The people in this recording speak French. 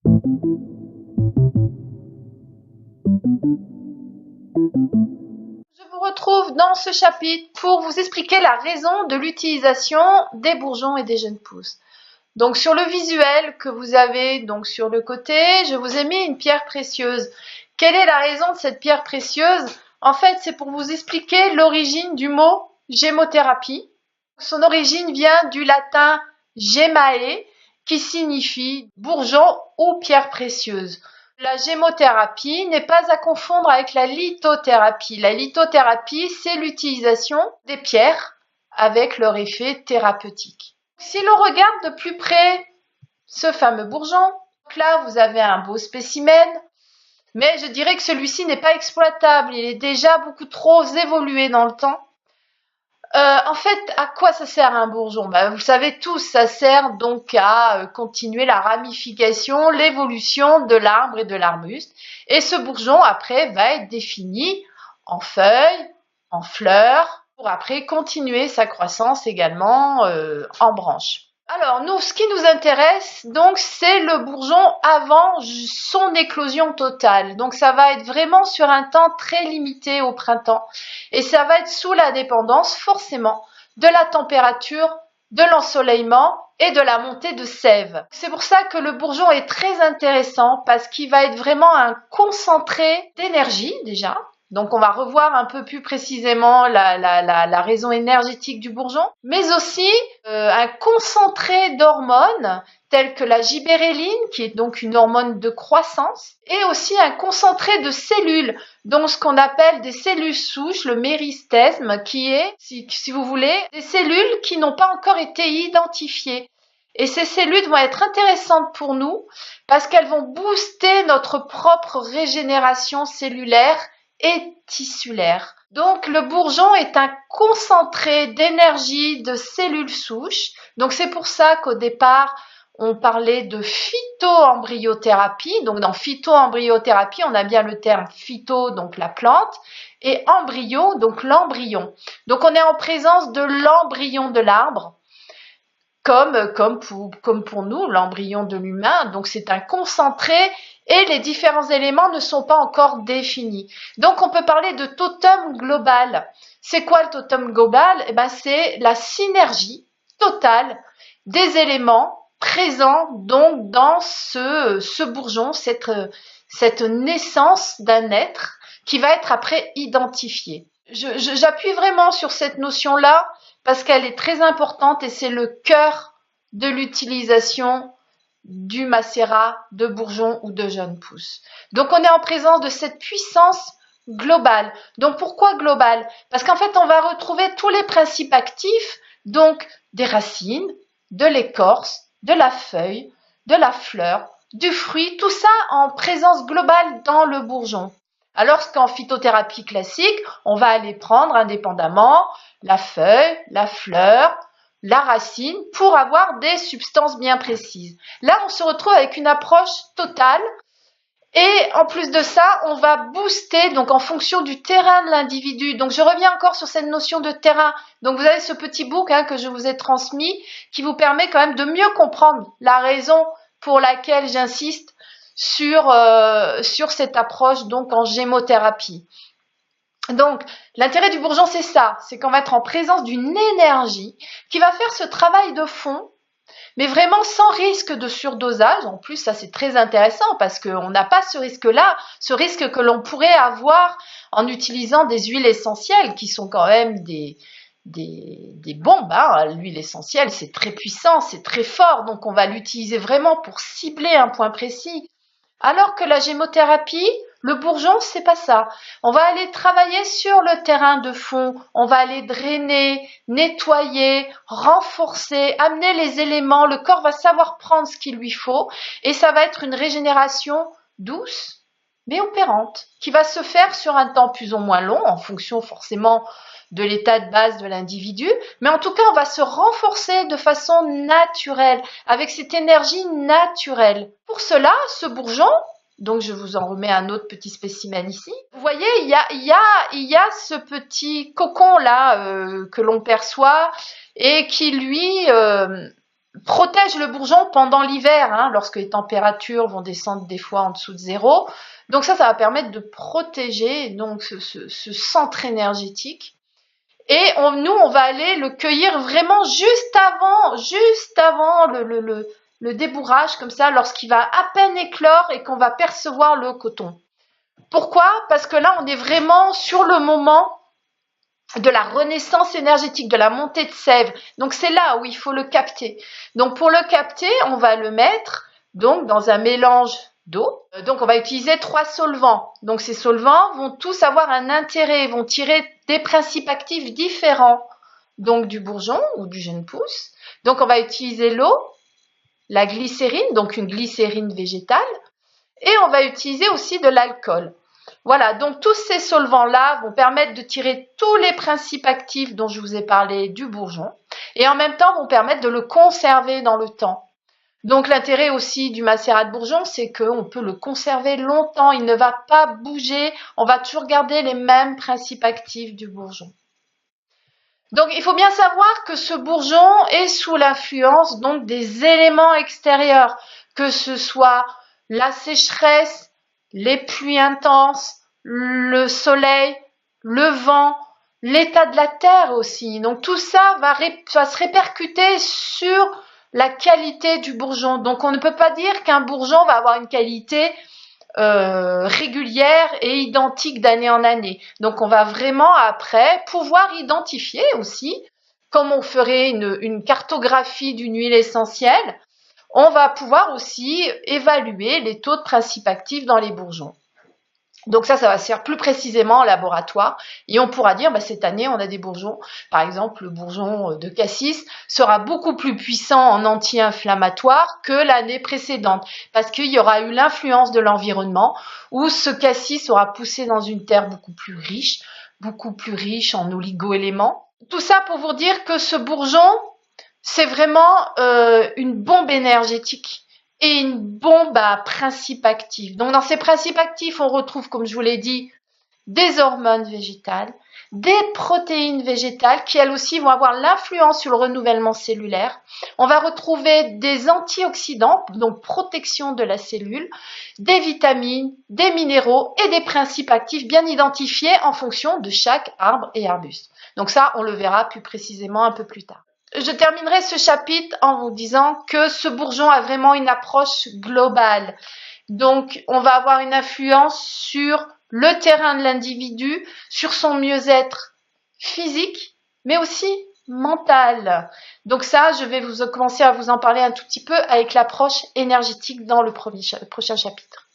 Je vous retrouve dans ce chapitre pour vous expliquer la raison de l'utilisation des bourgeons et des jeunes pousses. Donc sur le visuel que vous avez donc sur le côté, je vous ai mis une pierre précieuse. Quelle est la raison de cette pierre précieuse? En fait, c'est pour vous expliquer l'origine du mot gémothérapie. Son origine vient du latin gemae, qui signifie bourgeon ou pierre précieuse. La gémothérapie n'est pas à confondre avec la lithothérapie. La lithothérapie, c'est l'utilisation des pierres avec leur effet thérapeutique. Si l'on regarde de plus près ce fameux bourgeon, là vous avez un beau spécimen, mais je dirais que celui-ci n'est pas exploitable, il est déjà beaucoup trop évolué dans le temps. En fait, à quoi ça sert un bourgeon? Vous le savez tous, ça sert donc à continuer la ramification, l'évolution de l'arbre et de l'arbuste. Et ce bourgeon, après, va être défini en feuilles, en fleurs, pour après continuer sa croissance également en branches. Alors, nous, ce qui nous intéresse, donc, c'est le bourgeon avant son éclosion totale. Donc, ça va être vraiment sur un temps très limité au printemps. Et ça va être sous la dépendance, forcément, de la température, de l'ensoleillement et de la montée de sève. C'est pour ça que le bourgeon est très intéressant parce qu'il va être vraiment un concentré d'énergie, déjà. Donc on va revoir un peu plus précisément la raison énergétique du bourgeon, mais aussi un concentré d'hormones telles que la gibéréline, qui est donc une hormone de croissance, et aussi un concentré de cellules, donc ce qu'on appelle des cellules souches, le méristème, qui est, si vous voulez, des cellules qui n'ont pas encore été identifiées. Et ces cellules vont être intéressantes pour nous parce qu'elles vont booster notre propre régénération cellulaire et tissulaire. Donc le bourgeon est un concentré d'énergie de cellules souches. Donc c'est pour ça qu'au départ, on parlait de phytoembryothérapie. Donc dans phytoembryothérapie, on a bien le terme phyto, donc la plante, et embryo, donc l'embryon. Donc on est en présence de l'embryon de l'arbre, comme pour nous, l'embryon de l'humain. Donc c'est un concentré et les différents éléments ne sont pas encore définis. Donc on peut parler de totem global. C'est quoi le totem global? C'est la synergie totale des éléments présents donc dans ce bourgeon, cette naissance d'un être qui va être après identifié. J'appuie vraiment sur cette notion-là parce qu'elle est très importante et c'est le cœur de l'utilisation du macérat de bourgeons ou de jeunes pousses. Donc on est en présence de cette puissance globale. Donc pourquoi globale? Parce qu'en fait on va retrouver tous les principes actifs, donc des racines, de l'écorce, de la feuille, de la fleur, du fruit, tout ça en présence globale dans le bourgeon. Alors qu'en phytothérapie classique, on va aller prendre indépendamment la feuille, la fleur, la racine pour avoir des substances bien précises. Là, on se retrouve avec une approche totale et en plus de ça, on va booster donc en fonction du terrain de l'individu. Donc je reviens encore sur cette notion de terrain. Donc vous avez ce petit book que je vous ai transmis qui vous permet quand même de mieux comprendre la raison pour laquelle j'insiste sur cette approche donc en gémothérapie. Donc, l'intérêt du bourgeon, c'est ça, c'est qu'on va être en présence d'une énergie qui va faire ce travail de fond, mais vraiment sans risque de surdosage. En plus, ça c'est très intéressant parce qu'on n'a pas ce risque-là, ce risque que l'on pourrait avoir en utilisant des huiles essentielles qui sont quand même des bombes. L'huile essentielle, c'est très puissant, c'est très fort, donc on va l'utiliser vraiment pour cibler un point précis. Alors que la gémothérapie, le bourgeon, c'est pas ça. On va aller travailler sur le terrain de fond, on va aller drainer, nettoyer, renforcer, amener les éléments, le corps va savoir prendre ce qu'il lui faut et ça va être une régénération douce mais opérante qui va se faire sur un temps plus ou moins long en fonction forcément de l'état de base de l'individu, mais en tout cas on va se renforcer de façon naturelle, avec cette énergie naturelle. Pour cela, ce bourgeon, donc je vous en remets un autre petit spécimen ici, vous voyez il y a ce petit cocon là que l'on perçoit et qui lui protège le bourgeon pendant l'hiver, hein, lorsque les températures vont descendre des fois en dessous de 0. Donc ça va permettre de protéger donc ce centre énergétique. Et nous, on va aller le cueillir vraiment juste avant le débourrage, comme ça, lorsqu'il va à peine éclore et qu'on va percevoir le coton. Pourquoi? Parce que là, on est vraiment sur le moment de la renaissance énergétique, de la montée de sève. Donc c'est là où il faut le capter. Donc pour le capter, on va le mettre donc dans un mélange d'eau. Donc on va utiliser 3 solvants. Donc ces solvants vont tous avoir un intérêt, vont tirer des principes actifs différents donc du bourgeon ou du jeune pousse. Donc on va utiliser l'eau, la glycérine, donc une glycérine végétale, et on va utiliser aussi de l'alcool. Voilà, donc tous ces solvants-là vont permettre de tirer tous les principes actifs dont je vous ai parlé du bourgeon et en même temps vont permettre de le conserver dans le temps. Donc l'intérêt aussi du macérat de bourgeon, c'est qu'on peut le conserver longtemps, il ne va pas bouger, on va toujours garder les mêmes principes actifs du bourgeon. Donc il faut bien savoir que ce bourgeon est sous l'influence donc des éléments extérieurs, que ce soit la sécheresse, les pluies intenses, le soleil, le vent, l'état de la terre aussi. Donc tout ça va se répercuter sur la qualité du bourgeon. Donc on ne peut pas dire qu'un bourgeon va avoir une qualité régulière et identique d'année en année. Donc on va vraiment après pouvoir identifier aussi, comme on ferait une cartographie d'une huile essentielle, on va pouvoir aussi évaluer les taux de principes actifs dans les bourgeons. Donc ça va se faire plus précisément en laboratoire et on pourra dire cette année on a des bourgeons, par exemple le bourgeon de cassis sera beaucoup plus puissant en anti-inflammatoire que l'année précédente parce qu'il y aura eu l'influence de l'environnement où ce cassis aura poussé dans une terre beaucoup plus riche en oligo-éléments. Tout ça pour vous dire que ce bourgeon c'est vraiment une bombe énergétique et une bombe à principes actifs. Donc dans ces principes actifs, on retrouve, comme je vous l'ai dit, des hormones végétales, des protéines végétales qui elles aussi vont avoir l'influence sur le renouvellement cellulaire. On va retrouver des antioxydants, donc protection de la cellule, des vitamines, des minéraux et des principes actifs bien identifiés en fonction de chaque arbre et arbuste. Donc ça, on le verra plus précisément un peu plus tard. Je terminerai ce chapitre en vous disant que ce bourgeon a vraiment une approche globale. Donc, on va avoir une influence sur le terrain de l'individu, sur son mieux-être physique, mais aussi mental. Donc ça, je vais commencer à vous en parler un tout petit peu avec l'approche énergétique dans le prochain chapitre.